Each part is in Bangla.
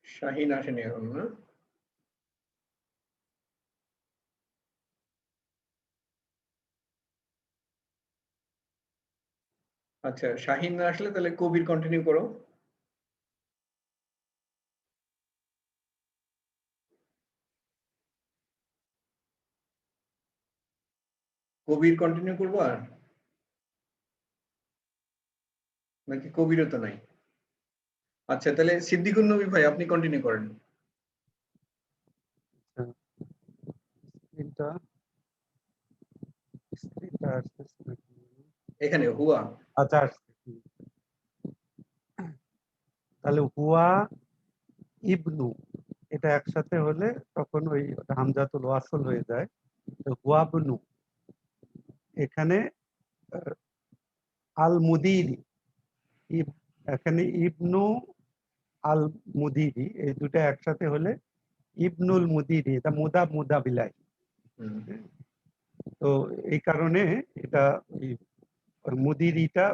শাহিন আসেনি এখন না? আচ্ছা, শাহিন না আসলে তাহলে কবির কন্টিনিউ করো। কবির কন্টিনিউ করবো আর নাকি কবিরও তো নাই? আচ্ছা তাহলে সিদ্দিকুর নবী ভাই আপনি কন্টিনিউ করেন। স্ক্রিনটা স্ক্রিনটা আসতেছে নাকি? এখানে হুয়া। আচ্ছা আসছে। তাহলে হুয়া ইবনু এটা একসাথে হলে তখন ওই হামজাতুল ওয়াসল হয়ে যায়। তো হুয়াবনু এখানে আল মুদিরি এখানে ইবনু আল মুদিরি এই দুটো একসাথে হলে ইবনুল মুদিরি, এটা মুদা মুদা বিলাই। হুম। তো এই কারণে এটা মুদিরিটা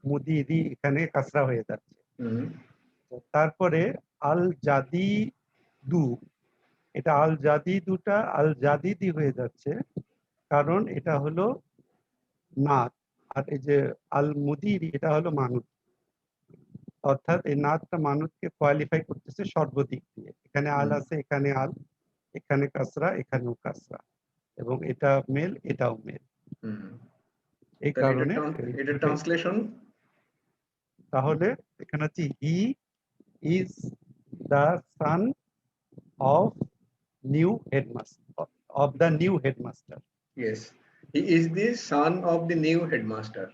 মুদিরি এখানে কাসরা হয়ে যাচ্ছে। হুম। তারপরে আল জাদি দু এটা আল জাদি দুটা আল জাদিদি হয়ে যাচ্ছে, কারণ এটা হলো নাত, আর এই যে আল মুদিরি এটা হলো মানুষ। অর্থাৎ এই নাতটা মানুষকে কোয়ালিফাই করতেছে সর্বদিক দিয়ে। এখানে আল আছে, এখানে আল, এখানে কাসরা, এখানেও কাসরা, এবং এটা মেল, এটাও মেল। এই তাহলে কারণে এটা ট্রান্সলেশন তাহলে এখানে হচ্ছে he is the son of new headmaster, of the new headmaster. Yes, he is the son of the new headmaster.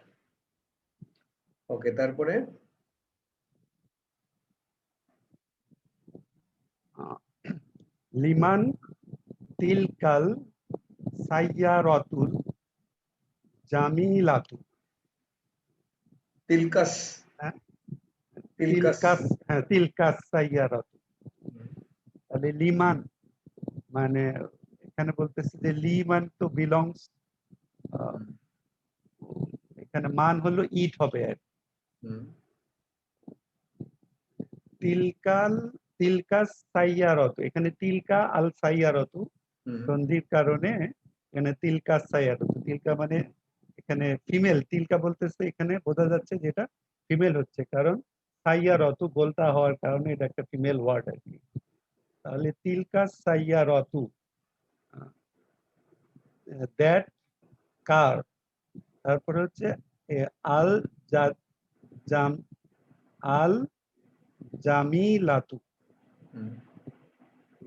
Okay, তারপরে লিমান তিলকাল সাইয়ারাতুল জামিলাতু। তিলকাস। হ্যাঁ, তিলকাস। তিলকাস, হ্যাঁ তিলকাস সাইয়ারাতু। তাহলে লিমান মানে এখানে বলতেছে যে লিমান তো বিলংস, এখানে মান হলো ইট হবে আর তিলকাল তিলকাস সাইয়ারত, এখানে তিলকা আল সাইয়ারত সন্ধির কারণে এখানে তিলকাস সাইয়ারত। তিলকা মানে এখানে ফিমেল, তিলকা বলতেছে এখানে বোঝা যাচ্ছে যেটা ফিমেল হচ্ছে, কারণ সাইয়ারত বলতা হওয়ার কারণে এটা একটা ফিমেল ওয়ার্ড আর কি। তাহলে তিলকাস সাইয়ারত, দ্যাট কার, তারপরে হচ্ছে আল জাম আল জামিলাতু।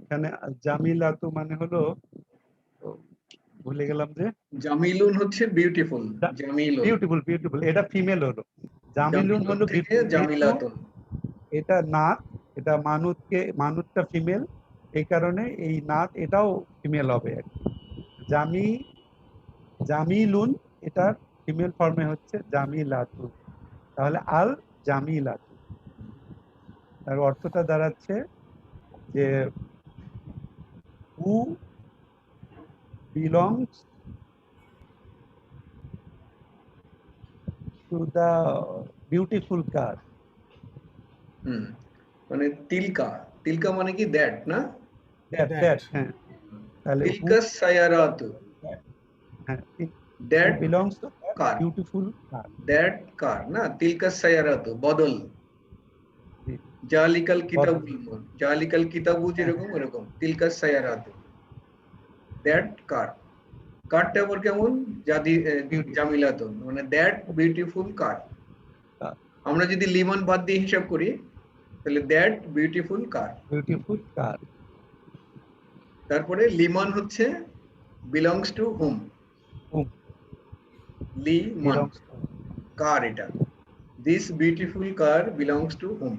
এখানে জামিলাতু মানে হলো, ভুলে গেলাম যে, জামিলুন হচ্ছে বিউটিফুল। জামিলুন বিউটিফুল, বিউটিফুল এটা ফিমেল হলো, জামিলুন হলো থেকে বিউটিফুল। জামিলাতুন। এটা নাত, এটা মানুষকে, মানুষটা ফিমেল, এই কারণে এই নাত এটাও ফিমেল হবে আর কি। জামি জামিলুন এটা ফিমেল ফর্মে হচ্ছে জামিলাতুন। তাহলে আল জামিলাতু তার অর্থটা দাঁড়াচ্ছে যে who belongs to the beautiful car. মানে তিলকা, তিলকা মানে কি দ্যাট না? দ্যাট, হ্যাঁ। তাহলে হু, তিলকাস সায়ারাতু, হ্যাঁ, who that belongs to car, beautiful car. That car না, তিলকাস সায়ারাতু বদল। জালিকাল কিতাবুল মুন, জালিকাল কিতাবু যেরকম এরকম তিলকাস সায়ারাতু, দ্যাট কার। কারটা আবার কেমন? জাদি জামিলাতুন মানে দ্যাট বিউটিফুল কার। আমরা যদি লিমন বাদ দিয়ে হিসাব করি তাহলে that beautiful car. Beautiful car. তারপরে লিমন হচ্ছে বিলংস টু হুম, লিমন কার, এটা this beautiful car belongs to whom.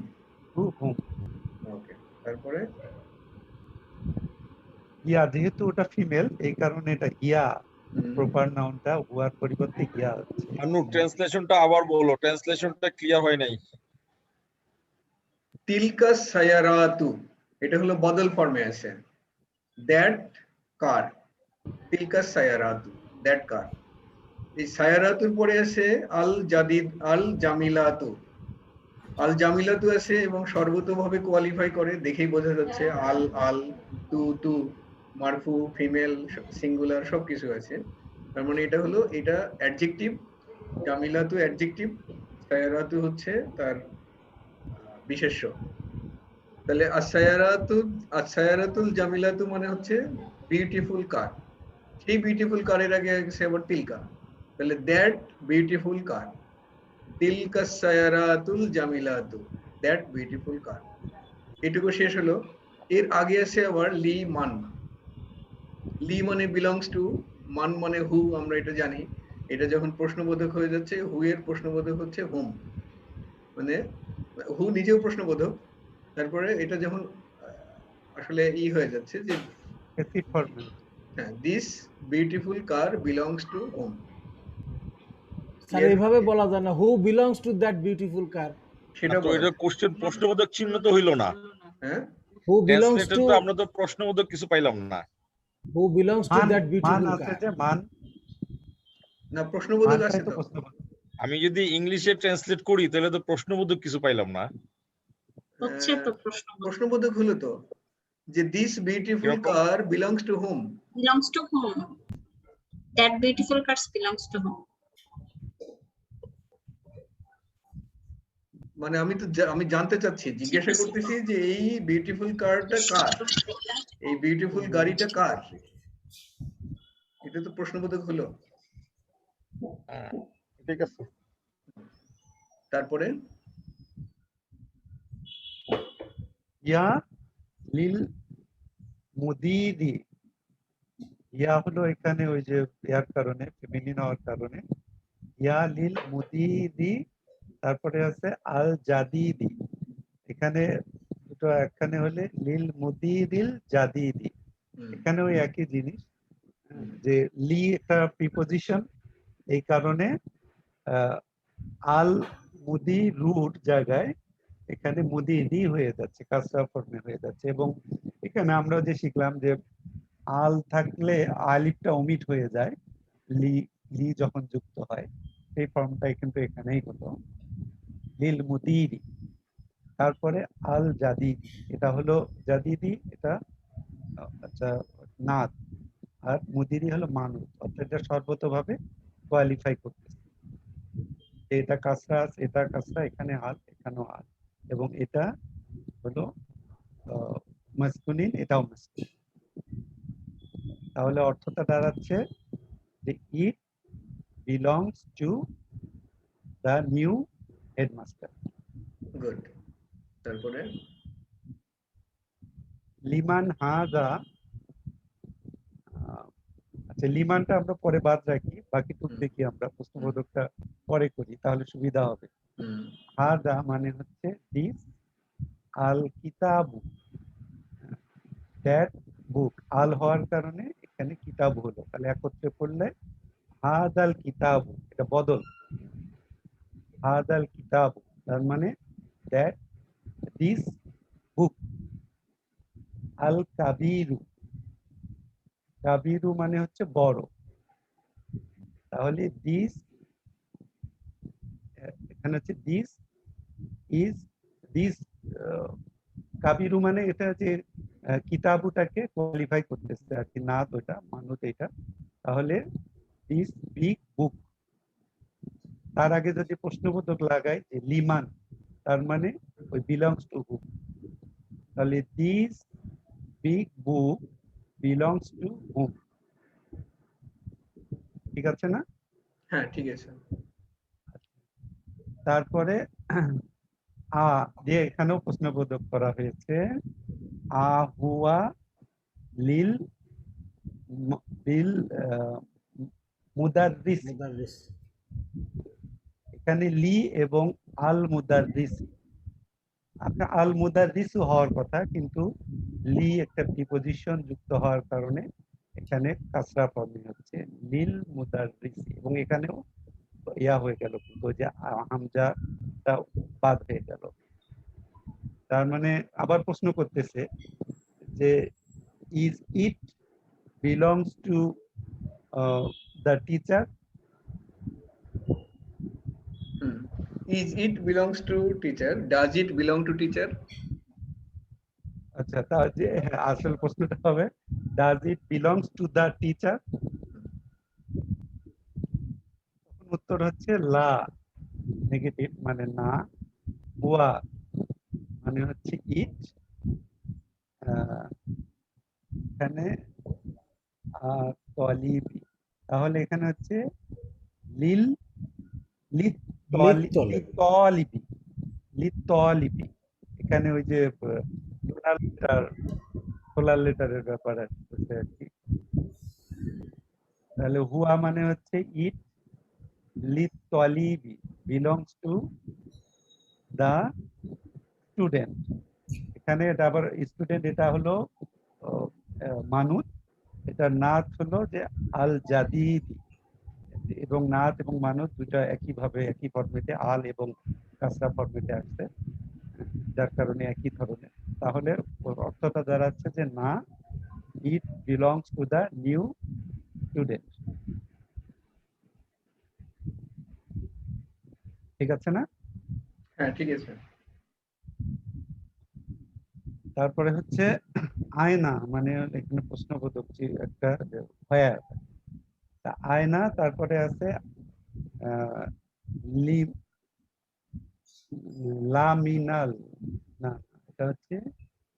Okay, তারপরে ইয়া, যেহেতু ওটা ফিমেল এই কারণে এটা ইয়া, প্রপার নাউনটা হুয়ার পরিবর্তে ইয়া হচ্ছে। আনু ট্রান্সলেশনটা আবার বলো, ট্রান্সলেশনটা ক্লিয়ার হয় নাই। তিলকাস সায়ারাতু এটা হলো বদল ফর্মে আছে, দ্যাট কার, তিলকাস সায়ারাতু দ্যাট কার। এই সায়ারাতুর পরে আছে আল জাদিদ আল জামিলাতু, আল জামিলাতু আছে এবং সর্বতোভাবে কোয়ালিফাই করে, দেখেই বোঝা যাচ্ছে আল আল তু মারফু ফিমেল সিঙ্গুলার সবকিছু আছে। তার মানে এটা হলো এটা অ্যাডজেক্টিভ, জামিলাতু অ্যাডজেক্টিভ, সায়ারাতু হচ্ছে তার বিশেষ্য। তাহলে আসায়ারাতুল জামিলাতু মানে হচ্ছে বিউটিফুল কার। সেই বিউটিফুল কারের আগে আছে আবার তিলকা, তাহলে দ্যাট বিউটিফুল কার, তিলকা সায়ারাতুল জামিলাতু, দ্যাট বিউটিফুল কার। এটুকু শেষ হলো। এর আগে আছে আবার লি মান। লি মানে বিলংস টু, মান মানে হু, আমরা এটা জানি। এটা যখন প্রশ্নবোধক হয়ে যাচ্ছে, হু এর প্রশ্নবোধক হচ্ছে হুম, মানে হু নিজেও প্রশ্নবোধক। তারপরে এটা যখন আসলে হয়ে যাচ্ছে যে প্যাসিভ ফর্মে। হ্যাঁ, this beautiful car belongs to whom. Sir এইভাবে বলা যায় না, who belongs to that beautiful car? সেটা তো এটা কোশ্চেন প্রশ্নবোধক চিহ্ন তো হইলো না। হ্যাঁ, হু বিলংস ট্রান্সলেটর টু, তো আমরা তো প্রশ্নবোধক কিছু পাইলাম না। হু বিলংস টু মান দ্যাট মান বিউটিফুল আছে কার? যে মান, না প্রশ্নবোধক আছে মানটাই তো তো। প্রশ্নবোধক। আমি যদি ইংলিশে ট্রান্সলেট করি তাহলে তো প্রশ্নবোধক কিছু পাইলাম না। হচ্ছে তো প্রশ্নবোধক হলো তো যে দিস বিউটিফুল কিরকম? Car belongs to whom. belongs to whom, that beautiful car belongs to whom. মানে আমি জানতে চাচ্ছি, জিজ্ঞাসা করতেছি যে এই বিউটিফুল কারটা কার, এই বিউটিফুল গাড়িটা কার, এটা তো প্রশ্নবোধক হলো। হ্যাঁ, ঠিক আছে। তারপরে ইয়া লিল মুদিদি, ইয়া হলো এখানে ওই যে ইয়ার কারণে, ফেমিনিন হওয়ার কারণে ইয়া লিল মুদিদি। তারপরে আছে আল জাদিদি, এখানে দুটো একখানে হলে লিল মুদিদিল জাদিদি, এখানে ওই একই জিনিস, যে লি একটা প্রিপোজিশন, এই কারণে আল মুদি রুট জায়গায় এখানে মুদিদি হয়ে যাচ্ছে, কাসরা ফর্মে হয়ে যাচ্ছে। এবং এখানে আমরা যে শিখলাম যে আল থাকলে আলিফটা ওমিট হয়ে যায়, লি লি যখন যুক্ত হয়, সেই ফর্মটাই কিন্তু এখানেই হলো লিল মুদিদি। তারপরে আল জাদিদি, এটা হলো জাদিদি, এটা আচ্ছা নাত, আর মুদিরি হলো মানুষ, অর্থাৎ এটা সর্বতভাবে কোয়ালিফাই করতেছে। এটা কাসরা, এটা কাসরা, এখানে আল, এখানেও আল, এবং এটা হলো মাসকুলিন, এটাও মাসকুলিন। তাহলে অর্থটা দাঁড়াচ্ছে যে it belongs to the new headmaster. Good. তারপরে লিমান হাজা, আচ্ছা লিমানটা আমরা পরে বাদ রাখি, বাকি টুক দেখি আমরা প্রশ্নবোধকটা পরে করি, তাহলে সুবিধা হবে। হাজা মানে হচ্ছে দিস, আল কিতাবু দ্যাট বুক, আল হওয়ার কারণে এখানে কিতাব হলো, তাহলে একত্রে পড়লে হাদাল কিতাবু, এটা বদল, হাদাল কিতাবু, তার মানে দ্যাট দিস বুক। আল কাবিরু, কাবিরু মানে হচ্ছে বড়, তাহলে দিস, এখানে হচ্ছে দিস ইজ, দিস কাবিরু মানে এটা যে কিতাবুটাকে কোয়ালিফাই করতেছে আর কি, না তো এটা মানুষ এটা, তাহলে দিস বিগ বুক। তার আগে যদি প্রশ্নবোধক লাগাই যে লিমান, তার মানে ওই বিলংস টু হুম, তাহলে this big book belongs to whom. ঠিক আছে না? হ্যাঁ ঠিক আছে। তারপরে আ দিয়ে এখানেও প্রশ্নবোধক করা হয়েছে, আ হুয়া লিল বিল মুদাররিস, মুদাররিস। এখানে লি এবং আল মুদাররিস, আপনার আল মুদাররিস হওয়ার কথা, কিন্তু লি একটা প্রিপোজিশন যুক্ত হওয়ার কারণে এখানে কাসরা ফর্মে হচ্ছে লিল মুদাররিস, এবং এখানেও ইয়া হয়ে গেল, কিন্তু যে হামজাটা বাদ হয়ে গেল। তার মানে আবার প্রশ্ন করতেছে যে is it belongs to the teacher, Is it belongs to teacher? Does it belong to teacher? আচ্ছা, তা যে আসল প্রশ্নটা হবে does it belongs to the teacher? উত্তর হচ্ছে লা, নেগেটিভ মানে না। হুয়া মানে হচ্ছে ইট। এখানে তলিবি, তাহলে এখানে হচ্ছে লিল লিত্তলেবি। লিতলিবি, লিতলিবি। এখানে ওই যে সোলার লেটারের ব্যাপার আসছে আর কি। তাহলে হুয়া মানে হচ্ছে ইট, লিতলিবি বিলংস টু দা স্টুডেন্ট। এখানে এটা আবার স্টুডেন্ট, এটা হলো মানুষ। এটা নাত হলো যে আল জাদিদি, এবং নাত এবং মানুষ দুটা একইভাবে একই ফরম্যাটে আল এবং কাসরা ফরম্যাটে আসছে, যার কারণে একই ধরনের। তাহলে ওর অর্থটা দাঁড়াচ্ছে যে না, it belongs to the new student. ঠিক আছে না? হ্যাঁ ঠিক আছে। তারপরে হচ্ছে আয়না, মানে এখানে প্রশ্নবোধক একটা হোয়ার। আয়না, তারপরে আছে লামিনাল, না এটা হচ্ছে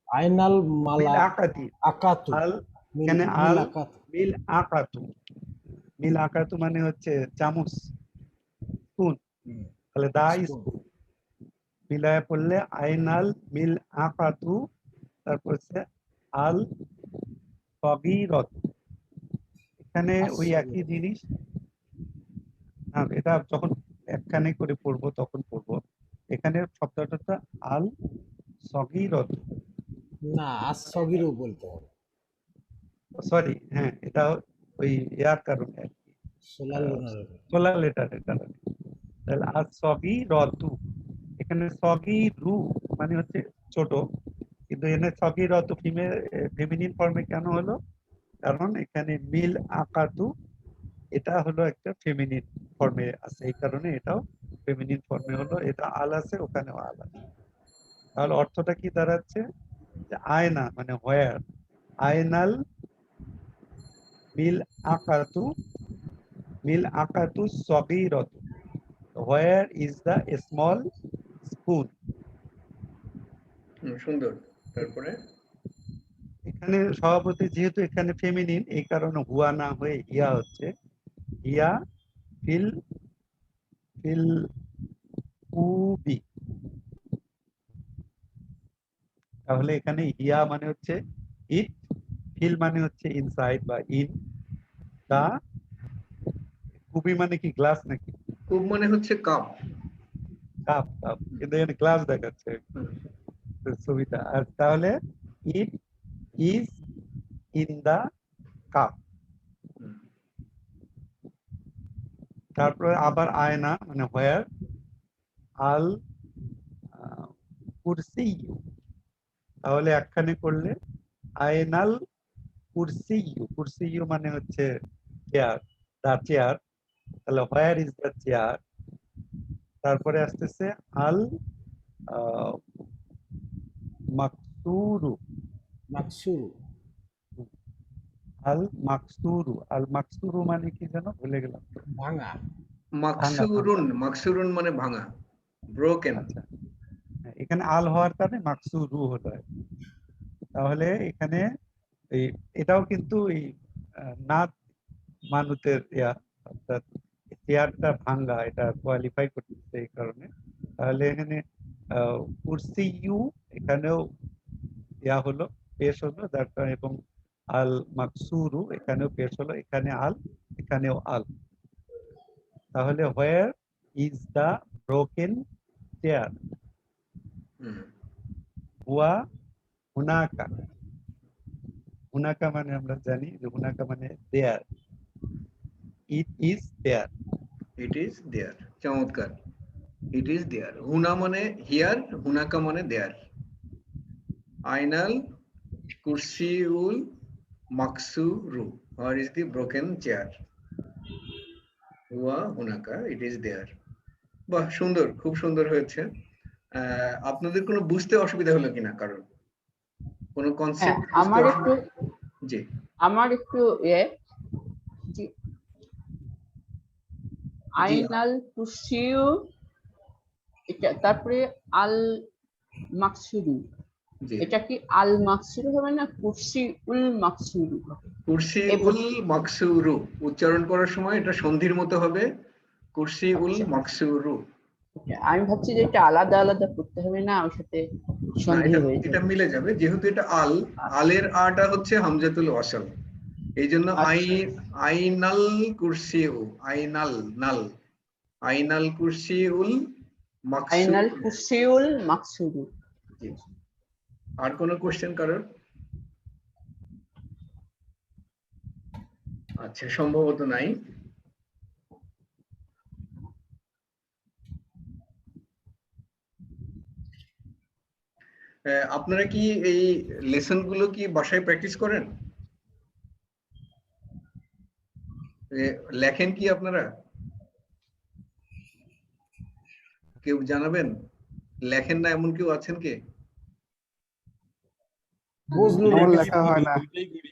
আইনাল মিল মালা আকাতি। আকাতু। আল, এখানে আল মিল আকাতু, মিল আকাতু মানে হচ্ছে চামচ, স্পুন। তাহলে দা স্পুন মিলায় পড়লে আইনাল মিল আকাতু, তারপর হচ্ছে আল সগীরত। এখানে ওই একই জিনিস, এটা যখন একখানে করে পড়বো তখন পড়বো। এখানে শব্দটা আল সগীরত, না, আসগিরও বলতে হবে। সরি, হ্যাঁ এটা ওই ইয়ার কারণে আর কি, সোলার লোনারের। সোলার লেটারের কারণে। তাহলে আজ সগি রতু, এখানে সগি রু মানে হচ্ছে ছোট, কিন্তু এখানে সগি রতু ফেমিনিন ফর্মে কেন হলো? কারণ এখানে মিল আকাতু, এটা হলো একটা ফেমিনিন ফর্মে আছে, এই কারণে এটাও ফেমিনিন ফর্মে হলো। এটা আল আছে, ওখানেও আল আছে। তাহলে অর্থটা কি দাঁড়াচ্ছে? যে আয়না মানে হোয়ার, আয়নাল মিল আকাতু, মিল আকাতু সগীরতু, where is the small spoon. সুন্দর। তারপরে এখানে সভাপতি যেহেতু এখানে ফেমিনিন, এই কারণে হুয়া না হয়ে ইয়া হচ্ছে, ইয়া ফিল ফিল উবি। তাহলে এখানে ইয়া মানে হচ্ছে ইট, ফিল মানে হচ্ছে ইনসাইড বা ইন, দা কুবি মানে কি গ্লাস নাকি? কুব মানে হচ্ছে কাপ। কাপ, কাপ, কিন্তু এখানে গ্লাস দেখাচ্ছে ছবিটা। আর তাহলে it is in the cup. তারপরে আবার আয়না মানে হোয়ার, আল কুরসিয়্যু, তাহলে একখানে করলে আয়নাল কুরসিয়্যু, কুরসিয়্যু মানে হচ্ছে চেয়ার, দা চেয়ার। তাহলে হোয়ার ইজ দা চেয়ার। তারপরে আসতেছে আল মাকসুরু, মাকসুরু। আল মাকসুরু, আল মাকসুরু মানে কি যেন ভুলে গেলাম। ভাঙা। মাকসুরুন, মাকসুরুন মানে ভাঙা, ব্রোকেন। আচ্ছা, এখানে আল হওয়ার কারণে মাকসুরু হলো। তাহলে এখানে এটাও কিন্তু এই নাত মানুতের ইয়া, অর্থাৎ চেয়ারটা ভাঙ্গা, এটা কোয়ালিফাই করতেছে এই কারণে। তাহলে এখানে কুরসিয়্যু এখানেও ইয়া হলো, পেশ হলো, যার কারণে, এবং আল মাকসুরু এখানেও পেশ হলো, এখানে আল এখানেও আল। তাহলে where is the broken chair? হুয়া হুনাকা। হুনাকা মানে আমরা জানি যে হুনাকা মানে দেয়ার, it is there. It is there, চমৎকার। ইট ইজ দেয়ার, হুনা মানে হিয়ার, হুনাকা মানে দেয়ার। আইনাল কুরসিউল মাকসুরু, where is the broken chair? হুয়া হুনাকা, ইট ইজ দেয়ার। বাহ, সুন্দর, খুব সুন্দর হয়েছে। আপনাদের কোনো বুঝতে অসুবিধা হলো কিনা কারণ কোনো হ্যাঁ, কনসেপ্ট আমার একটু জি জি, আইনাল কুরসিউ, এটা তারপরে আল মাকসুরু, জি এটা কি আল মাকসুরু হবে না কুরসি উল মাকসুরু? কুরসি এই উল মাকসুরু উচ্চারণ করার সময় এটা সন্ধির মতো হবে, কুরসি উল আচ্ছা। মাকসুরু। আমি ভাবছি যে এটা আলাদা আলাদা করতে হবে না, ওর সাথে না, সন্ধি হয়ে এটা যাবে। মিলে যাবে যেহেতু এটা আল, আলের আটা হচ্ছে হামজাতুল ওয়াসল, এই জন্য আচ্ছা। আইনাল কুরসিউ, আইনাল নাল, আইনাল কুরসিউল আইনাল মাকসুর। কুরসিউল মাকসুরু। জি। আর কোনো কোশ্চেন কারোর? আচ্ছা, সম্ভবত নাই। আপনারা কি এই লেসন গুলো কি বাসায় প্র্যাকটিস করেন? লেখেন কি আপনারা? কেউ জানাবেন? লেখেন না এমন কেউ আছেন কি? বুঝলু আমার লেখা লেখা হয় না, দুইটাই করি।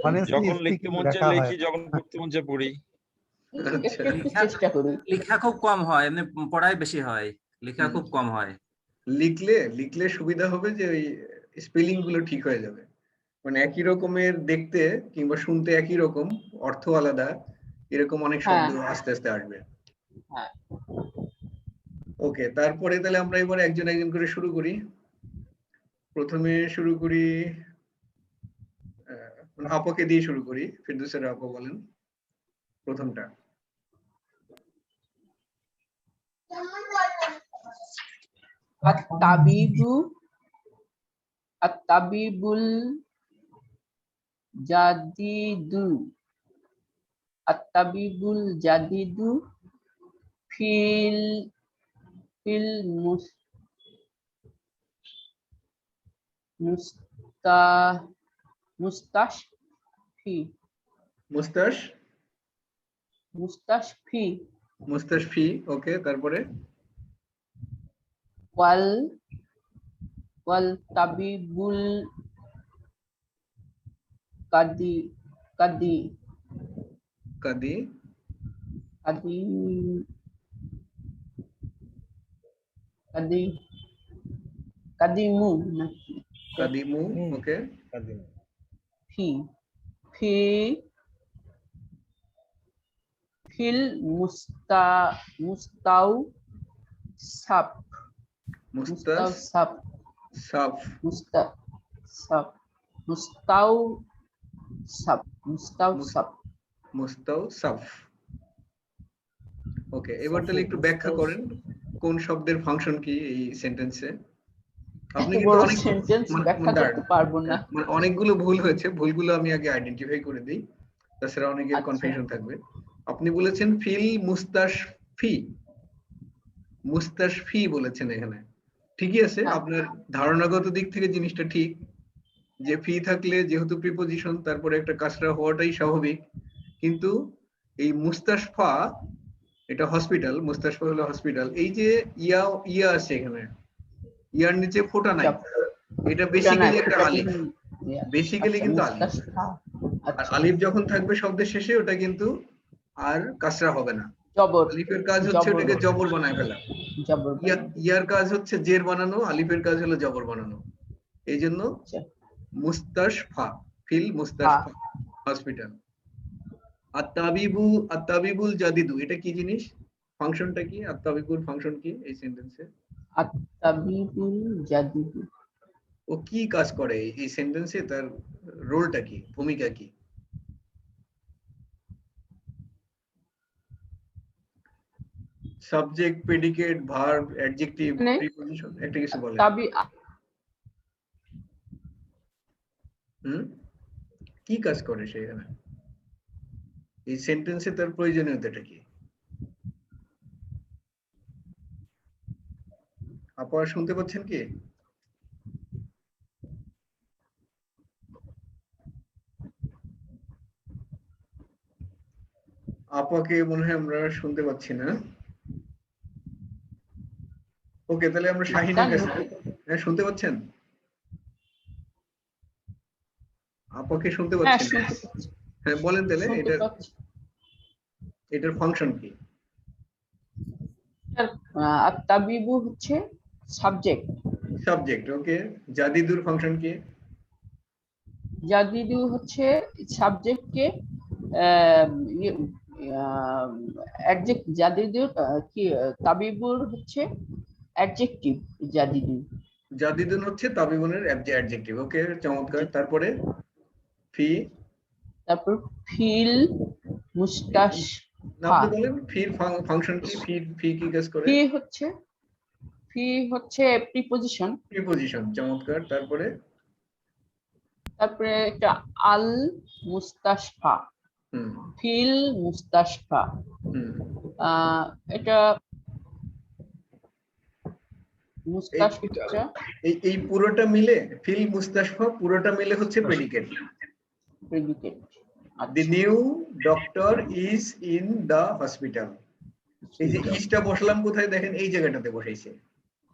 Honestly যখন লিখতে speaking, মন চায় লেখা হয় লিখি, যখন পড়তে মন চায় পড়ি। আচ্ছা, একটু চেষ্টা করি। লেখা খুব কম হয়, এমনি পড়াই বেশি হয়, লেখা খুব কম হয়। লিখলে সুবিধা হবে যে ওই স্পেলিং গুলো ঠিক হয়ে যাবে, মানে একই রকমের দেখতে কিংবা শুনতে একই রকম, অর্থ আলাদা, এরকম অনেক শব্দ হ্যাঁ। আস্তে আস্তে আসবে। হ্যাঁ। ওকে, তারপরে তাহলে আমরা এবার একজন একজন করে শুরু করি। প্রথমে শুরু করি আপাকে দিয়ে শুরু করি। ফিরদৌসের আপা বলেন প্রথমটা। আত-তাবিবু, আত-তাবিবুল জাদিদু, আত-তাবিবুল জাদিদু ফিল ফিল মুস্তা মুস্তাশফি মুস্তাশফি মুস্তাশফি। ওকে, তারপরে ওয়াল ওয়াল তাবিবুল কাদি কাদি কাদি কাদি কাদি কাদিমু নাকি কাদিমু। ওকে, ফি ফি ফিল মুস্তাউ সাপ মুস্তাউ সাপ সাফ মুস্তাউ সাপ মুস্তাউ সাপ মুস্তাউ সাপ মুস্তাও সাফ। ওকে, এবার তাহলে একটু ব্যাখ্যা করেন কোন শব্দের ফাংশন কি এই সেন্টেন্সে। আপনি এত কিন্তু বড় অনেক সেন্টেন্স ব্যাখ্যা করতে পারবো না। মানে অনেকগুলো ভুল হয়েছে, ভুলগুলো আমি আগে আইডেন্টিফাই করে দিই, তাছাড়া অনেকের আচ্ছা। কনফিউশন থাকবে। আপনি বলেছেন ফিল মুস্তাশফি, মুস্তাশফি বলেছেন এখানে, ঠিকই আছে। হ্যাঁ। আপনার ধারণাগত দিক থেকে জিনিসটা ঠিক, যে ফি থাকলে যেহেতু প্রিপজিশন তারপরে একটা কাসরা হওয়াটাই স্বাভাবিক, কিন্তু এই মুস্তাশফা এটা হসপিটাল, মুস্তাশফা হলো হসপিটাল, এই যে ইয়া ইয়া আছে এখানে, ইয়ার নিচে ফোঁটা নাই, এটা বেসিক্যালি একটা আলিফ, বেসিক্যালি কিন্তু আলিফ। আর আলিফ যখন থাকবে শব্দের শেষে ওটা কিন্তু আর কাসরা হবে না। জবর, আলিফের কাজ হচ্ছে ওটাকে জবর বানায় ফেলা, জবর ইয়ার কাজ হচ্ছে জের বানানো, আলিফের কাজ হলো জবর বানানো। এই জন্য মুস্তাশফা, ফিল মুস্তাশফা হসপিটাল। আত-তাবিবুল জাদিদু, এটা কি জিনিস, ফাংশনটা কি, আত-তাবিবুর ফাংশন কি এই সেন্টেন্সে? আত-তাবিবুল জাদিদু ও কি কাজ করে এই সেন্টেন্সে, তার রোলটা কি, ভূমিকা কি? Subject, predicate, verb, adjective, preposition, একটা কিছু বলে। কি কাজ করে সেখানে এই সেন্টেন্সে, তার প্রয়োজনীয়তাটা কি? আপা শুনতে পাচ্ছেন কি? আপাকে মনে হয় আমরা শুনতে পাচ্ছি না। ওকে, তাহলে আমরা শাহিনের কাছে। হ্যাঁ, শুনতে পাচ্ছেন? আপাকে শুনতে হ্যাঁ পাচ্ছেন? শুনতে পাচ্ছি, হ্যাঁ, বলেন তাহলে শুনতে পাচ্ছি। এটার ফাংশন কি? তাবিবু হচ্ছে সাবজেক্ট, সাবজেক্ট। ওকে, জাদিদুর ফাংশন কি? জাদিদু হচ্ছে সাবজেক্টকে অ্যাডজেক্ট, জাদিদু কি তাবিবুর হচ্ছে অ্যাডজেক্টিভ, জাদিদু। জাদিদুন হচ্ছে তাবিবুনের অ্যাডজেক্টিভ। ওকে, চমৎকার। তারপরে ফি, তারপর ফিল মুস্তাশ, না আপনি বলেন ফির ফাংশন কি? ফি কি কাজ করে? ফি হচ্ছে প্রিপজিশন। প্রিপজিশন, চমৎকার। তারপরে এটা আল মুস্তাশফা, হুম ফিল মুস্তাশফা। হুম এটা মুস্তাশফা, এই পুরোটা মিলে ফিল মুস্তাশফা পুরোটা মিলে হচ্ছে predicate. Predicate. The new doctor is in the hospital. এই যে ইসটা বসালাম কোথায় দেখেন, এই জায়গাটাতে বসাইছে,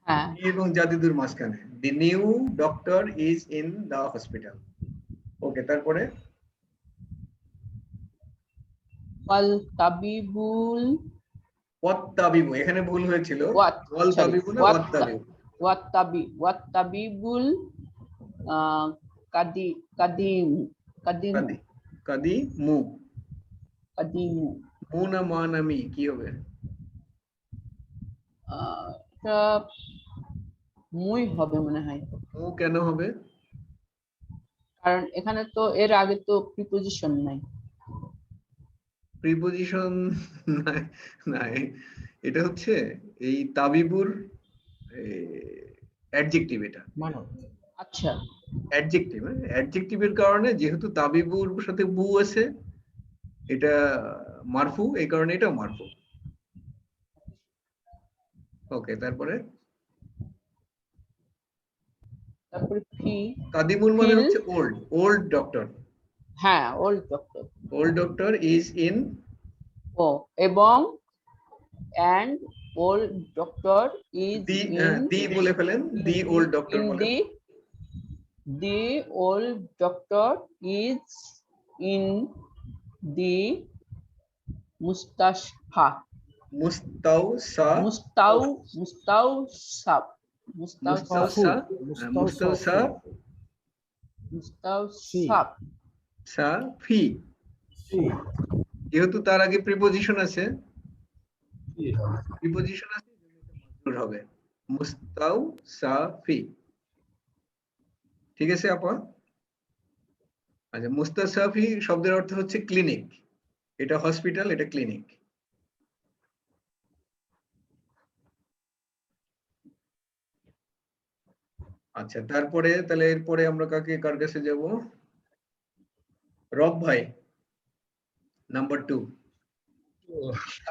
হ্যাঁ। এবং জাদিদুর মাঝখানে। The new doctor is in the hospital. ওকে, তারপরে ওয়াল তাবিবুল, ওয়াত্তাবিবু, এখানে ভুল হয়েছিল। ওয়াল তাবিবু না ওয়াত্তাবিবু। ওয়াত তাবিবুল কাদিম, কাদিমু। কাদিমু। মু না মা না মি, কি হবে? এটা মুই হবে মনে হয়, মু কেন হবে? কারণ এখানে তো এর আগে তো প্রিপজিশন নাই। প্রিপজিশন নাই, এটা হচ্ছে এই তাবিবুর অ্যাডজেক্টিভ। এটা মানব। আচ্ছা, অ্যাডজেক্টিভ। অ্যাডজেক্টিভের কারণে যেহেতু তাবিবুর সাথে বু আছে, এটা মারফু, এই কারণে এটাও মারফু। ওকে, তারপরে ফি, কাদিমুল মানে হচ্ছে ওল্ড ডক্টর। হ্যাঁ old doctor. Old doctor is in, ও এবং and old doctor is the বলে ফেলেন, দি ওল্ড ডক্টর in বলেন। the old doctor is in the mustashfa. মুস্তাউসাফি। যেহেতু তার আগে প্রিপজিশন আছে, হবে মুস্তাউসাফি। ঠিক আছে আপা? আচ্ছা, মুস্তাসাফি শব্দের অর্থ হচ্ছে ক্লিনিক। এটা হসপিটাল, এটা ক্লিনিক। আচ্ছা, তারপরে তাহলে এরপরে আমরা কার কাছে যাব? রব ভাই, নাম্বার 2।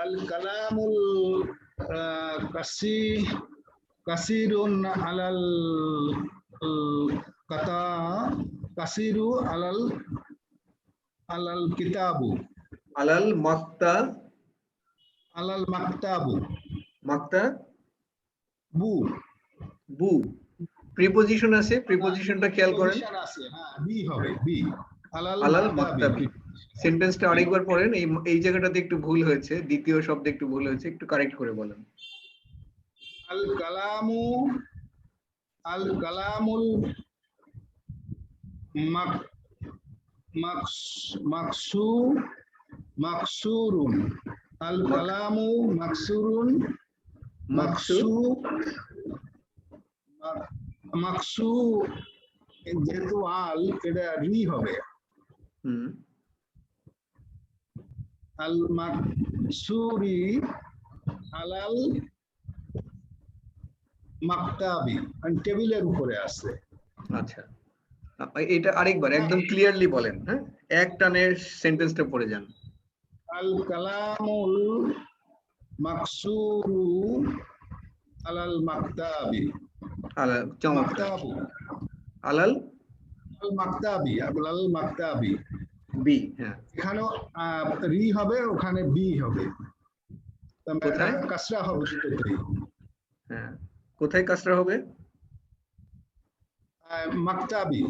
আল কালামুল কাসিরুন আলাল কাতা কাসিরু আলাল কিতাবু আলাল মাকতাবু বু। প্রিপজিশন আছে, প্রিপজিশনটা খেয়াল করেন। হ্যাঁ, বি হবে, বি। আলাল মাকতাবি। সেন্টেন্সটা আরেকবার পড়েন, এই জায়গাটাতে একটু ভুল হয়েছে, দ্বিতীয় শব্দে একটু ভুল হয়েছে, একটু কারেক্ট করে বলেন। আল কালামুল মাকসুরুন। আল কালামু মাকসুরুন, মাকসু যেহেতু আল, এটা রি হবে। আল মাকসুরি আলাল মাকতাবি, টেবিলের উপরে আছে। আচ্ছা, এটা আরেকবার একদম ক্লিয়ারলি বলেন। হ্যাঁ, এক টানে সেন্টেন্সটা পড়ে যান। আল কালামুল মাকসুরু আলাল মাকতাবি। আলাল মাকতাবি বি। হ্যাঁ, এখানেও রি হবে, ওখানে বি হবে, কোথায় কাসরা হবে দুটোতেই। হ্যাঁ, কোথায় কাসরা হবে? মাকতাবি।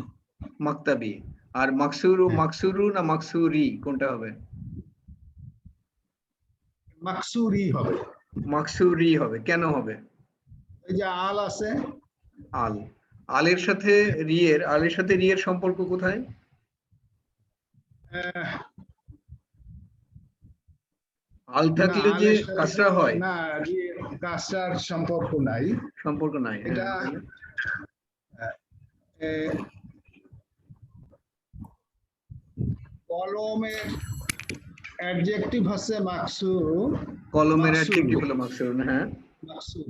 মাকতাবি। আর মাকসুরু, হ্যাঁ। মাকসুরু না মাকসুরি কোনটা হবে? মাকসুরি হবে। মাকসুরি হবে। কেন হবে? এই যে আল আছে, আল, আলের সাথে রিয়ের সম্পর্ক কোথায়? আল না, থাকলে যে আলের সাথে কাসরা তো হয়, না, কাসরার সম্পর্ক নাই। সম্পর্ক নাই। এটা কলমের অ্যাডজেক্টিভ হচ্ছে মাকসুর। কলমের মাকসুর। অ্যাডজেক্টিভ হলো মাকসুর, হ্যাঁ। মাকসুর।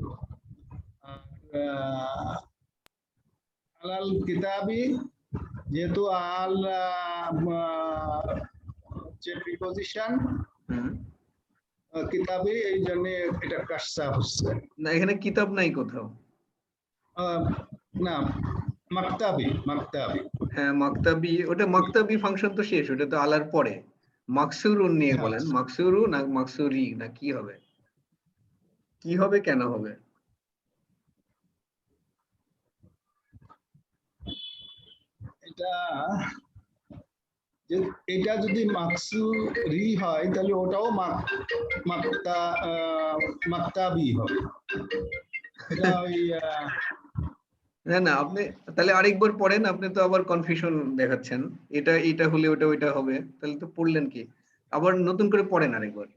আলাল কিতাবি, যেহেতু আল হচ্ছে প্রিপজিশন, হুম। কিতাবি, এই জন্য এটা কাসরা হচ্ছে। না, এখানে কিতাব নাই কোথাও। না, মাকতাবি, মাকতাবি। হ্যাঁ, মাকতাবি, ওটা মাকতাবি ফাংশন তো শেষ, ওটা তো আলার পরে। মাকসুরুন নিয়ে বলেন, মাকসুরু না মাকসুরি না কি হবে? কি হবে, কেন হবে? এটা যদি মাকসুরি হয় তাহলে ওটাও মাকতাবি হবে। এটা ওই না না, আপনি তাহলে আরেকবার পড়েন, আপনি তো আবার কনফিউশন দেখাচ্ছেন। এটা হলে ওটা হবে, তাহলে তো পড়লেন কি? আবার নতুন করে পড়েন আরেকবার।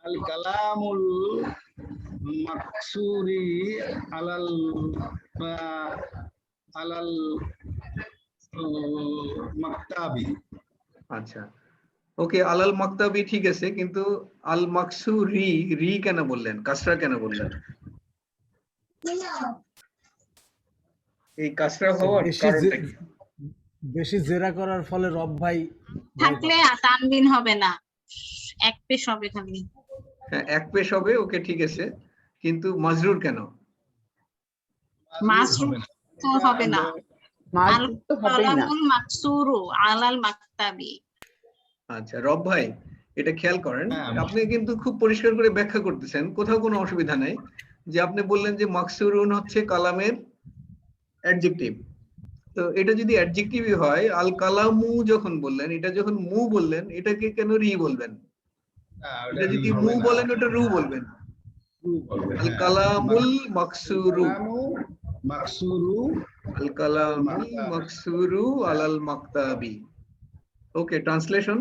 আল কালামুল মাকসুরি আলাল আলাল মাকতাবি। আচ্ছা, ওকে, আলাল মাকতাবি ঠিক আছে, কিন্তু আল মাকসুরি রি কেন বললেন, কাসরা কেন বললেন? এই কাসরা হওয়ার কারণটা কি? বেশি জেরা করার ফলে রব ভাই থাকলে তানবিন হবে না, এক পেশ হবে খালি। হ্যাঁ, এক পেশ হবে, ওকে ঠিক আছে, কিন্তু মাজরুর কেন? মাসরুর তো হবে না। আল তো হবে না। কালামুল মাকসুরু আলাল মাকতাবি। আচ্ছা রব ভাই, এটা খেয়াল করেন, হ্যাঁ। আপনি কিন্তু খুব পরিষ্কার করে ব্যাখ্যা করতেছেন, কোথাও কোনো অসুবিধা নাই। যে আপনি বললেন যে মাকসুরুন হচ্ছে কালামের অ্যাডজেক্টিভ, তো এটা যদি অ্যাডজেক্টিভই হয়, আল কালামু যখন বললেন, এটা যখন মু বললেন, এটাকে কেন রি বলবেন? এটা যদি মু বলেন, ওটা রু বলবেন। আল কালামুল মাকসুরু, মাকসুরু আল কালামুল মাকসুরু আলাল মাকতাবি। ওকে, ট্রান্সলেশন।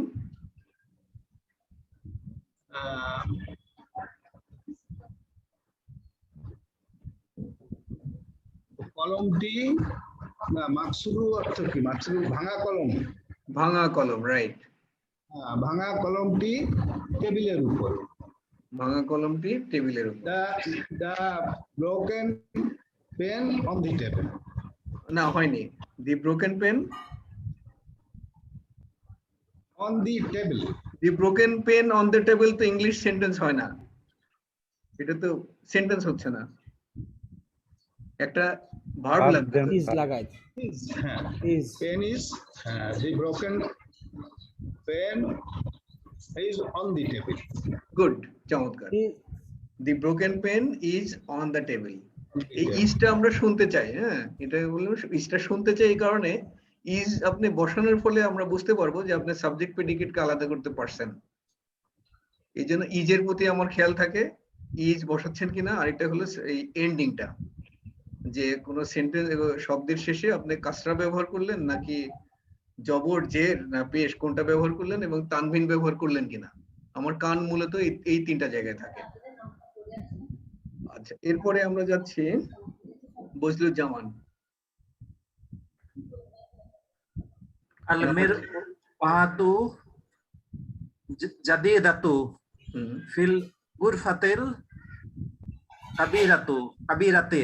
কলমটি, না মাকসুরু অর্থ কি? মাকসুরু ভাঙা কলম। ভাঙা কলম, রাইট। ভাঙা কলমটি টেবিলের উপর। ভাঙা কলমটি টেবিলের উপর। The broken pen on the table. না, হয়নি। The broken pen On the table. The broken pen on the table তো ইংলিশ সেন্টেন্স হয় না, এটা তো সেন্টেন্স হচ্ছে না, একটা ভার্ব লাগবে। ইজ লাগাই is Pen is the broken pen is on the table. গুড, চমৎকার। The broken pen is on the table. এই ইজটা আমরা শুনতে চাই, হ্যাঁ, এটা বললাম, ইজটা শুনতে চাই, এই কারণে ইজ আপনি বসানোর ফলে আমরা বুঝতে পারবো যে আপনি সাবজেক্ট প্রেডিকেটকে আলাদা করতে পারছেন। এই জন্য ইজের প্রতি আমার খেয়াল থাকে, ইজ বসাচ্ছেন কিনা। আরেকটা হলো এই এন্ডিংটা, যে কোনো সেন্টেন্স শব্দের শেষে আপনি কাসরা ব্যবহার করলেন নাকি জবর, জের না পেশ, কোনটা ব্যবহার করলেন, এবং তানভিন ব্যবহার করলেন কিনা। আমার কান মূলত এই তিনটা জায়গায় থাকে। আচ্ছা, এরপরে আমরা যাচ্ছি বজলুজ্জামান। আল মিরওয়াতু জাদিদাতু ফিল গুরফাতিল কাবিরাতে।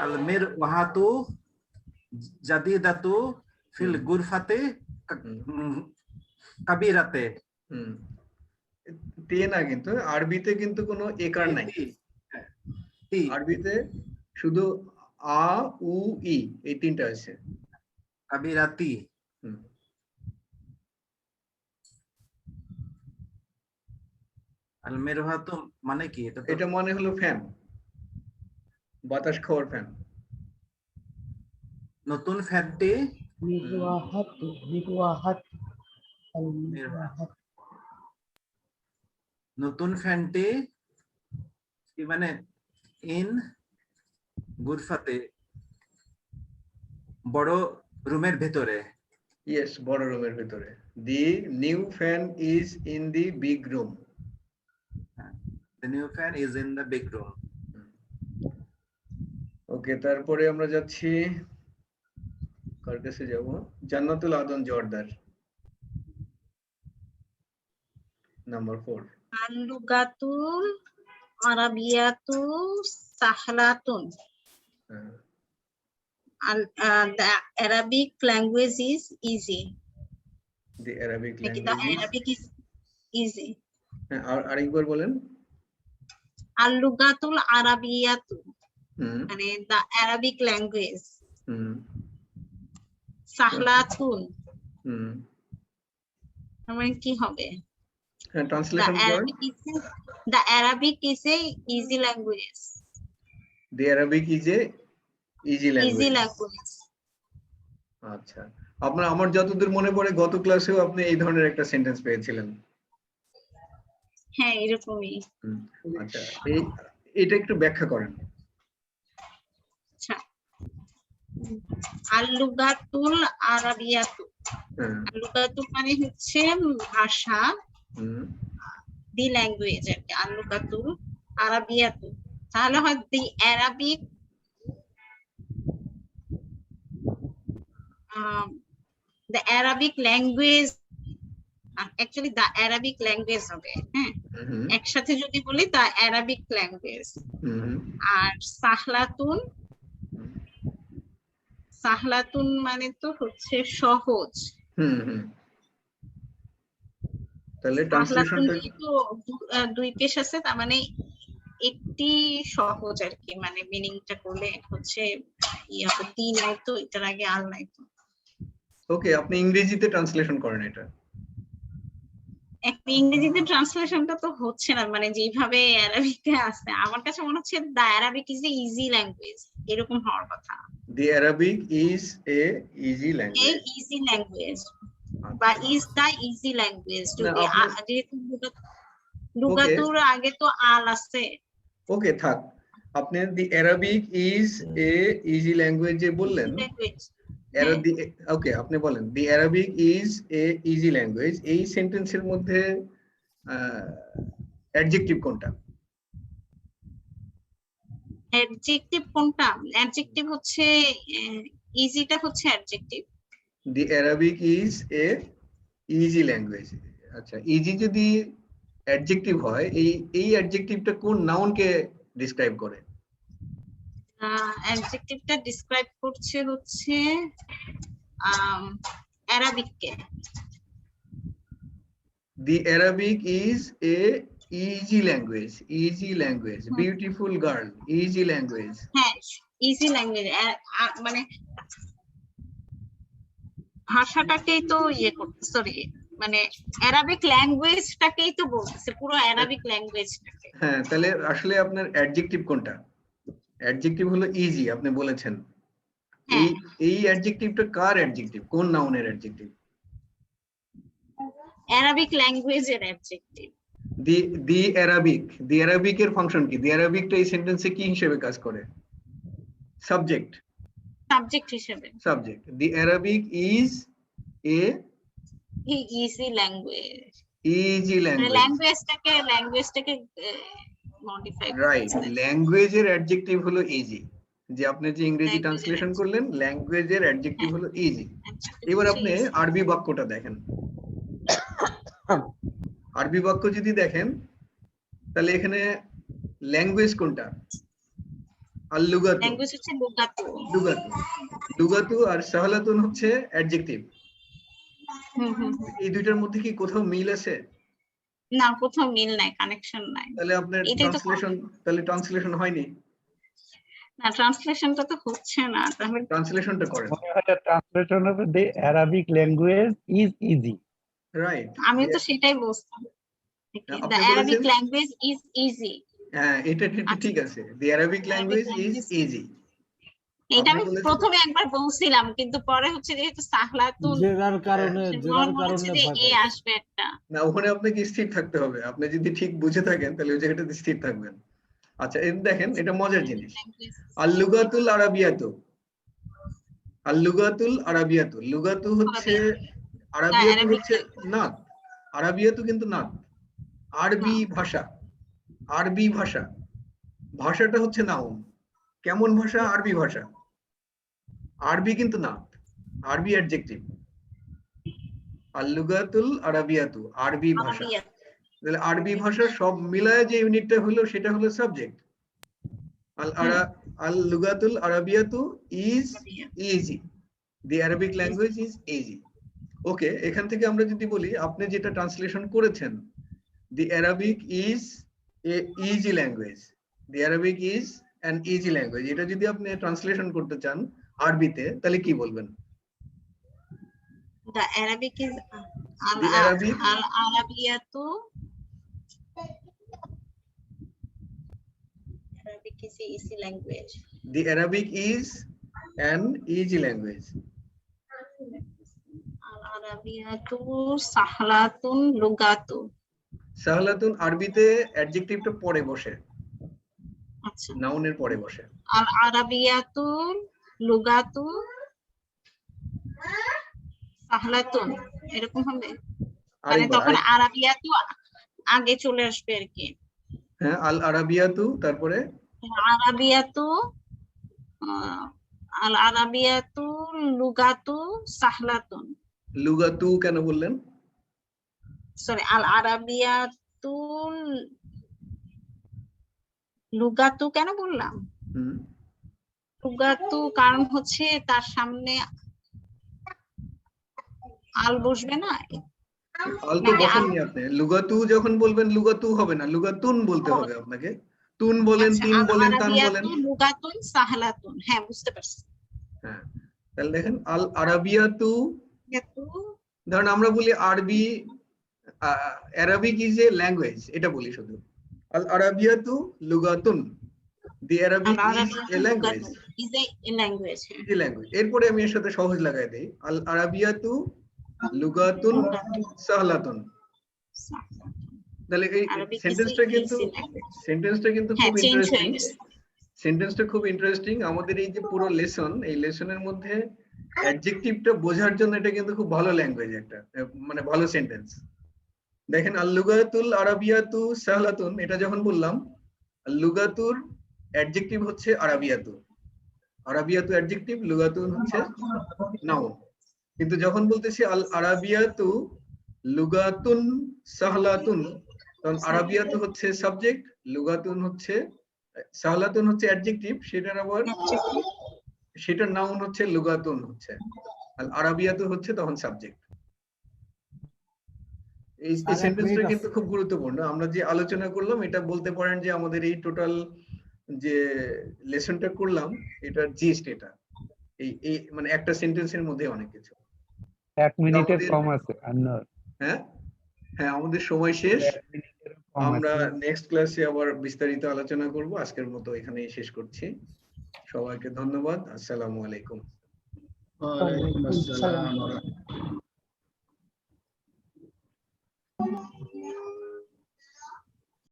আল মিরওয়াতু জাদিদাতু ফিল গুরফাতে কাবিরাতে। তে না, কিন্তু আরবিতে কিন্তু কোনো একার নাই। আরবিতে শুধু আ, উ, ই, এই তিনটা আছে। কাবিরাতি। আল মিরওয়াতু মানে কি? এটা তো এটা মানে হলো ফ্যান, বাতাস খাওয়ার ফ্যান। নতুন ফ্যানটি মিরওয়াহাতু মিরওয়াহাতু আল মিরওয়াহাতু নতুন ফ্যানটি কি মানে ইন গুরফাতে বড় রুমের ভেতরে। ইয়েস, বড় রুমের ভিতরে। The new fan is in the big room. The new fan is in the big room. Okay, তারপরে আমরা যাচ্ছি, কার কাছে যাব? জান্নাতুল আদন জোয়ারদার, নাম্বার 4। আল-লুগাতুল আরাবিয়াতু সাহলাতুন। The Arabic language is easy. The Arabic The language. Arabic is easy. আরেকবার বলেন। আল-লুগাতুল আরাবিয়াতু হুম মানে the Arabic language. হুম সাহলাতুন হুম মানে কি হবে? হ্যাঁ, The ট্রান্সলেশন করেন। Arabic is a easy language. The Arabic is a easy Easy language. language. আচ্ছা, আমার যতদূর মনে পড়ে গত ক্লাসেও আপনি এই ধরনের একটা সেন্টেন্স পেয়েছিলেন। হ্যাঁ, এরকমই। আচ্ছা, এটা একটু ব্যাখ্যা করেন। আচ্ছা, আল-লুগাতুল আরাবিয়াতু। হ্যাঁ, আল-লুগাতু মানে হচ্ছে ভাষা, হুম দি ল্যাঙ্গুয়েজ আর কি। আল-লুগাতুল আরাবিয়াতু তাহলে হয় দি Arabic the Arabic language, actually the Arabic language হবে, হ্যাঁ হুম একসাথে যদি বলি the Arabic language। হুম আর সাহলাতুন মানে তো হচ্ছে সহজ। হুম হুম তাহলে সাহলাতুন ট্রান্সলেশনটা যেহেতু দুই পেশ আছে, তার মানে একটি সহজ আর কি, মানে মিনিংটা করলে হচ্ছে দি নাই তো, এটার আগে আল নাই তো। ওকে, আপনি ইংরেজিতে ট্রান্সলেশন করেন এটা। একটা ইংরেজিতে ট্রান্সলেশনটা তো হচ্ছে না, মানে যেভাবে অ্যারাবিকে আছে আমার কাছে মনে হচ্ছে the Arabic is a easy language, এরকম হওয়ার কথা। The Arabic is a easy এই ল্যাঙ্গুয়েজ ইজি ল্যাঙ্গুয়েজ বা ইজ দা ইজি ল্যাঙ্গুয়েজ। যদি যেহেতু লুগাতুর আগে তো আল আছে। ওকে, থাক, আপনি the Arabic is a easy language যে বললেন, ওকে, আপনি বলেন the Arabic is a easy language, এই সেন্টেন্সের মধ্যে অ্যাডজেক্টিভ কোনটা? অ্যাডজেক্টিভ কোনটা? অ্যাডজেক্টিভ হচ্ছে ইজিটা হচ্ছে adjective. The Arabic is a easy language. আচ্ছা, ইজি যদি অ্যাডজেক্টিভ হয়, এই অ্যাডজেক্টিভটা কোন নাউনকে ডিসক্রাইব করে? অ্যাডজেক্টিভটা ডিসক্রাইব করছে হচ্ছে অ্যারাবিককে। The Arabic is a easy language, beautiful girl, easy language. হ্যাঁ, ইজি ল্যাঙ্গুয়েজ মানে ভাষাটাকেই তো করতে, সরি মানে অ্যারাবিক ল্যাঙ্গুয়েজটাকেই তো বলতেছে, পুরো অ্যারাবিক ল্যাঙ্গুয়েজটাকে। হ্যাঁ, তাহলে আসলে আপনার অ্যাডজেক্টিভ কোনটা? অ্যাডজেক্টিভ হলো ইজি, আপনি বলেছেন। এই অ্যাডজেক্টিভটা কার অ্যাডজেক্টিভ? কোন নাউনের অ্যাডজেক্টিভ? অ্যারাবিক ল্যাঙ্গুয়েজের অ্যাডজেক্টিভ। দি অ্যারাবিক এর ফাংশন কি? দি অ্যারাবিকটা এই সেন্টেন্সে কি হিসেবে কাজ করে? সাবজেক্ট হিসেবে। Subject. The Arabic is a easy language. Easy ল্যাঙ্গুয়েজটাকে মডিফাই, রাইট। ল্যাঙ্গুয়েজের অ্যাডজেক্টিভ হলো ইজি, যে আপনি যে ইংরেজি ট্রান্সলেশন করলেন, ল্যাঙ্গুয়েজের অ্যাডজেক্টিভ হলো ইজি। এবার আপনি আরবি বাক্যটা দেখেন। আরবি বাক্য যদি দেখেন, তাহলে এখানে ল্যাঙ্গুয়েজ কোনটা? আল-লুগাতু। ল্যাঙ্গুয়েজ হচ্ছে লুগাতু। লুগাতু আর সাহলাতুন হচ্ছে অ্যাডজেক্টিভ। এই দুইটার মধ্যে কি কোথাও মিল আছে? না, কোথাও মিল নাই, কানেকশন নাই। তাহলে আপনার ট্রান্সলেশন হয়নি। না, ট্রান্সলেশনটা তো হচ্ছে না, তাহলে ট্রান্সলেশনটা করেন। ট্রান্সলেশন হবে the Arabic language is easy. Right, আমি তো সেটাই বলতাম। Okay, আপনি the Arabic বলেছেন- language is easy. হ্যাঁ, এটা ঠিক আছে। The Arabic language is language- easy. এটা আপনি আমি বলেছেন- প্রথমে একবার বলছিলাম, কিন্তু পরে হচ্ছে যেহেতু সাহলাতুন জেরার কারণে আমার মনে হচ্ছে যে ভয় এ পাই। আসবে একটা। না, ওখানে আপনাকে স্থির থাকতে হবে। আপনি যদি ঠিক বুঝে থাকেন তাহলে ওই জায়গাটাতে স্থির থাকবেন। আচ্ছা, এই দেখেন, এটা মজার জিনিস। আল-লুগাতুল আরাবিয়াতু। আল-লুগাতুল আরাবিয়াতু। লুগাতু হচ্ছে আরাবিয়াতু Arabic হচ্ছে নাত। আরাবিয়াতু কিন্তু নাত। আরবি ভাষা। আরবি ভাষা। ভাষাটা হচ্ছে নাউন। কেমন ভাষা? আরবি ভাষা। আরবি কিন্তু নাত। আরবি অ্যাডজেক্টিভ। আল-লুগাতুল আরাবিয়াতু, আরবি ভাষা। আরাবিয়াত। তাহলে আরবি ভাষা সব মিলায় যে ইউনিটটা হলো সেটা হলো সাবজেক্ট। আল-লুগাতুল আরাবিয়াতু is easy. The Arabic language is easy. Okay, এখান থেকে আমরা যদি বলি আপনি যেটা ট্রান্সলেশন করেছেন, the Arabic is a easy language. The Arabic is an easy language, এটা যদি আপনি ট্রান্সলেশন করতে চান আরবিতে তাহলে কি বলবেন? The Arabic is The Arabic- al-Arabiyatu. Arabic is a easy language. The Arabic is an easy language. Al-Arabiyatu sahlatun lugatu. সাহলাতুন আরবিতে অ্যাডজেক্টিভটা পরে বসে, আচ্ছা, নাউনের পরে বসে। al-Arabiyatu lugatu sahlatun, এরকম হবে? মানে তখন আরাবিয়াতু আগে চলে আসবে আর কি। হ্যাঁ, আল আরাবিয়াতু, তারপরে আরাবিয়াতু আল আরাবিয়াতু লুগাতু সাহলাতুন। লুগাতু কেন বললেন? সরি, আল আরাবিয়াতু লুগাতু কেন বললাম? হুম, লুগাতু কারণ হচ্ছে তার সামনে আল বসবে না। আল তো মানে বসেননি আপনি। লুগাতু যখন বলবেন লুগাতু হবে না, লুগাতুন বলতে হবে আপনাকে। তুন বলেন, আচ্ছা, তিন আল বলেন, তান বলেন। আরাবিয়াতু লুগাতুন সাহলাতুন, হ্যাঁ বুঝতে পারছি। হ্যাঁ, তাহলে দেখেন আল আরাবিয়াতু, এতু ধরেন আমরা বলি আরবি, অ্যারাবিক ইজ এ ল্যাঙ্গুয়েজ, এটা বলি শুধু। আল আরাবিয়াতু লুগাতুন, the Arabic is a language. is a language. Easy language. এরপরে আমি এর সাথে সহজ লাগাই দেই, আল আরাবিয়াতু লুগাতুন সাহলাতুন। তাহলে এই Arabic is a সেন্টেন্সটা কিন্তু easy language. খুব হ্যাঁ, চেঞ্জ হয়ে ইন্টারেস্টিং। গেছে। সেন্টেন্সটা খুব ইন্টারেস্টিং। আমাদের এই যে পুরো লেসন, এই লেসনের মধ্যে অ্যাডজেক্টিভটা বোঝার জন্য এটা কিন্তু খুব ভালো ল্যাঙ্গুয়েজ, একটা মানে ভালো সেন্টেন্স। দেখেন আল লুগাতুল আরাবিয়াতু সাহলাতুন, এটা যখন বললাম, আল লুগাতুর অ্যাডজেক্টিভ হচ্ছে আরাবিয়াতু। আরাবিয়াতু অ্যাডজেক্টিভ, লুগাতুন হচ্ছে নাউন। কিন্তু যখন বলতেছি আল আরাবিয়াতু লুগাতুন সাহলাতুন, তখন আরাবিয়াতু হচ্ছে সাবজেক্ট, লুগাতুন হচ্ছে, সাহলাতুন হচ্ছে অ্যাডজেক্টিভ, সেটার আবার সেটার নাউন হচ্ছে লুগাতুন হচ্ছে, আর আরাবিয়াতু হচ্ছে তখন সাবজেক্ট। এই স্যার, এক সেন্টেন্সটা মিনিট কিন্তু আছে। খুব গুরুত্বপূর্ণ। আমরা যে আলোচনা করলাম এটা বলতে পারেন যে আমাদের এই টোটাল যে লেসনটা করলাম এটার জিস্ট এটা। এই মানে একটা সেন্টেন্সের মধ্যে অনেক কিছু। 1 মিনিটের আমাদের- কম আছে আন্নার। হ্যাঁ হ্যাঁ, আমাদের সময় শেষ। 1 মিনিটের কম আমরা আছে। নেক্সট ক্লাসে আবার বিস্তারিত আলোচনা করব। আজকের মতো এখানেই শেষ করছি। সবাইকে ধন্যবাদ। আসসালামু আলাইকুম। ওয়ালাইকুম আসসালাম।